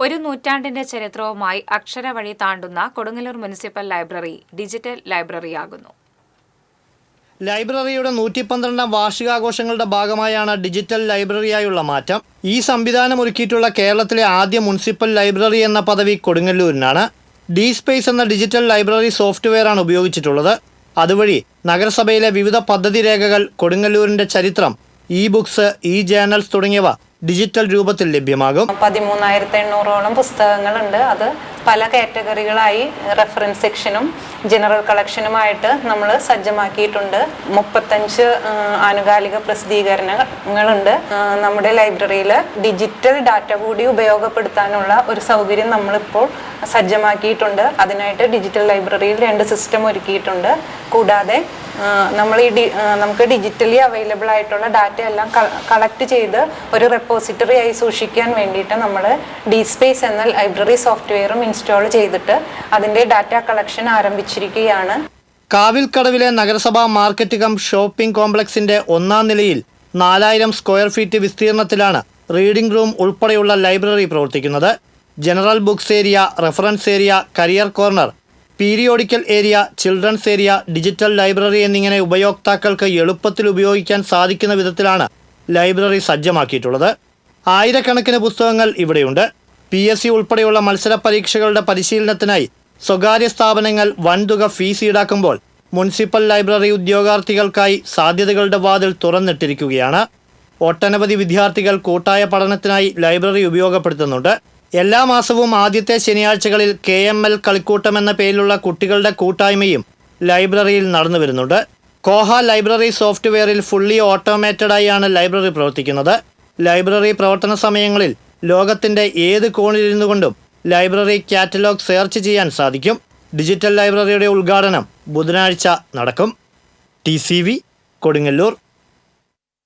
ഒരു നൂറ്റാണ്ടിന്റെ ചരിത്രവുമായി അക്ഷരവഴി താണ്ടുന്ന Kodungallur municipal library digital ലൈബ്രറിയാകുന്നു. ലൈബ്രറിയുടെ 112ാം വാർഷികാഘോഷങ്ങളുടെ ഭാഗമായാണ് ഡിജിറ്റൽ ലൈബ്രറിയായുള്ള മാറ്റം. ഈ സംവിധാനം ഒരുക്കിയിട്ടുള്ള കേരളത്തിലെ ആദ്യ മുനിസിപ്പൽ ലൈബ്രറി എന്ന പദവി കൊടുങ്ങല്ലൂരിനാണ്. ഡി സ്പേസ് എന്ന ഡിജിറ്റൽ ലൈബ്രറി സോഫ്റ്റ്വെയറാണ് ഉപയോഗിച്ചിട്ടുള്ളത്. അതുവഴി നഗരസഭയിലെ വിവിധ പദ്ധതി രേഖകൾ, കൊടുങ്ങല്ലൂരിന്റെ ചരിത്രം, ഇ ബുക്സ്, ഇ ജേർണൽസ് തുടങ്ങിയവ ഡിജിറ്റൽ രൂപത്തിൽ ലഭ്യമാകും. 13,800ഓളം പുസ്തകങ്ങളുണ്ട്. അത് പല കാറ്റഗറികളായി റെഫറൻസ് സെക്ഷനും ജനറൽ കളക്ഷനുമായിട്ട് നമ്മൾ സജ്ജമാക്കിയിട്ടുണ്ട്. 35 ആനുകാലിക പ്രസിദ്ധീകരണങ്ങളുണ്ട്. നമ്മുടെ ലൈബ്രറിയിൽ ഡിജിറ്റൽ ഡാറ്റ കൂടി ഉപയോഗപ്പെടുത്താനുള്ള ഒരു സൗകര്യം നമ്മളിപ്പോൾ സജ്ജമാക്കിയിട്ടുണ്ട്. അതിനായിട്ട് ഡിജിറ്റൽ ലൈബ്രറിയിൽ 2 സിസ്റ്റം ഒരുക്കിയിട്ടുണ്ട്. കൂടാതെ നമുക്ക് ഡിജിറ്റലി അവൈലബിൾ ആയിട്ടുള്ള ഡാറ്റ എല്ലാം കളക്ട് ചെയ്ത് ഒരു റെപ്പോസിറ്ററി ആയി സൂക്ഷിക്കാൻ വേണ്ടിയിട്ട് നമ്മൾ ഡി സ്പേസ് എന്ന ലൈബ്രറി സോഫ്റ്റ്വെയറും ഇൻസ്റ്റാൾ ചെയ്തിട്ട് അതിൻ്റെ ഡാറ്റ കളക്ഷൻ ആരംഭിച്ചിരിക്കുകയാണ്. കാവിൽക്കടവിലെ നഗരസഭാ മാർക്കറ്റ് കം ഷോപ്പിംഗ് കോംപ്ലക്സിന്റെ 1ാം നിലയിൽ 4000 സ്ക്വയർ ഫീറ്റ് വിസ്തീർണത്തിലാണ് റീഡിംഗ് റൂം ഉൾപ്പെടെയുള്ള ലൈബ്രറി പ്രവർത്തിക്കുന്നത്. General books area, reference area, career corner, periodical area, children's area, digital library എന്നിങ്ങനെ ഉപയോക്താക്കൾക്ക് എളുപ്പത്തിൽ ഉപയോഗിക്കാൻ സാധിക്കുന്ന വിധത്തിലാണ് ലൈബ്രറി സജ്ജമാക്കിയിട്ടുള്ളത്. ആയിരക്കണക്കിന് പുസ്തകങ്ങൾ ഇവിടെയുണ്ട്. PSC ഉൾപ്പെടെയുള്ള മത്സര പരീക്ഷകളുടെ പരിശീലനത്തിനായി സ്വകാര്യ സ്ഥാപനങ്ങൾ വൻതുക ഫീസ് ഈടാക്കുമ്പോൾ മുനിസിപ്പൽ ലൈബ്രറി ഉദ്യോഗാർത്ഥികൾക്കായി സാധ്യതകളുടെ വാതിൽ തുറന്നിട്ടിരിക്കുകയാണ്. ഒട്ടനവധി വിദ്യാർത്ഥികൾ കൂട്ടായ പഠനത്തിനായി ലൈബ്രറി ഉപയോഗപ്പെടുത്തുന്നുണ്ട്. എല്ലാ മാസവും ആദ്യത്തെ ശനിയാഴ്ചകളിൽ KML കളിക്കൂട്ടം എന്ന പേരിലുള്ള കുട്ടികളുടെ കൂട്ടായ്മയും ലൈബ്രറിയിൽ നടന്നു വരുന്നുണ്ട്. കോഹ ലൈബ്രറി സോഫ്റ്റ്വെയറിൽ ഫുള്ളി ഓട്ടോമേറ്റഡായാണ് ലൈബ്രറി പ്രവർത്തിക്കുന്നത്. ലൈബ്രറി പ്രവർത്തന സമയങ്ങളിൽ ലോകത്തിൻ്റെ ഏത് കോണിലിരുന്നു കൊണ്ടും ലൈബ്രറി കാറ്റലോഗ് സെർച്ച് ചെയ്യാൻ സാധിക്കും. ഡിജിറ്റൽ ലൈബ്രറിയുടെ ഉദ്ഘാടനം ബുധനാഴ്ച നടക്കും. TCV കൊടുങ്ങല്ലൂർ.